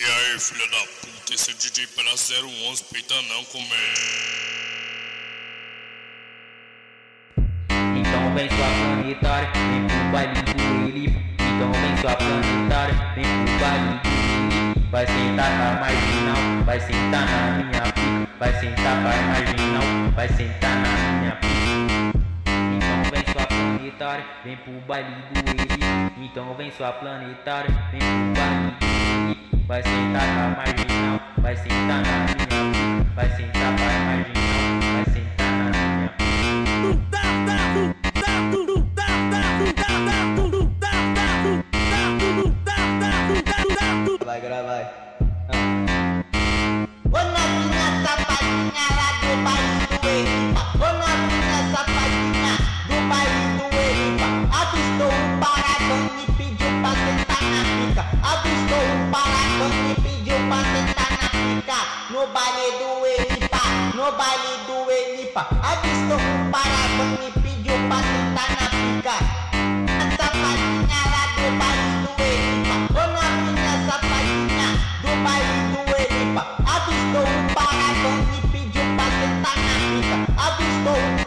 E aí, filha da puta, esse DJ pela 011, peita não comer. Então vem sua planetária, vem pro baile do Elipa. Então vem sua planetária, vem pro baile do Elipa. Vai sentar na marginal, vai sentar na minha pica. Vai sentar pra marginal, vai sentar na minha pica. Então vem sua planetária, vem pro baile do Elipa. Então vem sua planetária, vem pro baile do Elipa. Vai sentar pra marginal, vai sentar na minha pica. Vai sentar pra marginal, vai sentar na minha pica. Vai gravar. Ô novinha safadinha lá do baile do Elipa. Ô novinha safadinha do baile do Elipa. Avistou o paradão e pediu pra sentar na pica. Avistou o paradão e pediu pra sentar na pica. No baile do Elipa, no baile do Elipa. Avistou o paradão e pediu pra sentar na pica. A safadinha lá do baile do Elipa. Ô novinha safadinha do baile do Elipa. Avistou o paradão e pediu pra sentar na pica. Avistou o